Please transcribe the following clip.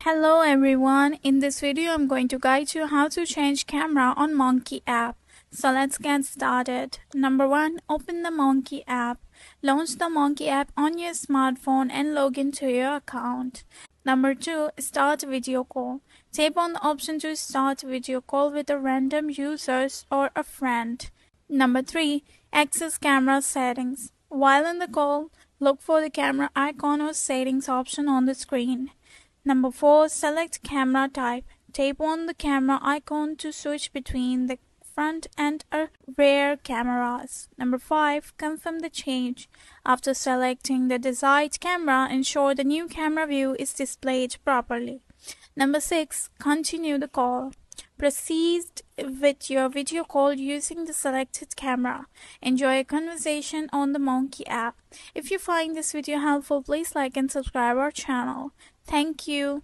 Hello everyone, in this video I'm going to guide you how to change camera on Monkey app. So let's get started. Number 1. Open the Monkey app. Launch the Monkey app on your smartphone and log into your account. Number 2. Start video call. Tap on the option to start video call with a random user or a friend. Number 3. Access camera settings. While in the call, look for the camera icon or settings option on the screen. Number 4. Select camera type. Tap on the camera icon to switch between the front and rear cameras. Number 5. Confirm the change. After selecting the desired camera, ensure the new camera view is displayed properly. Number 6. Continue the call. Proceed with your video call using the selected camera. Enjoy a conversation on the Monkey app. If you find this video helpful, please like and subscribe our channel. Thank you.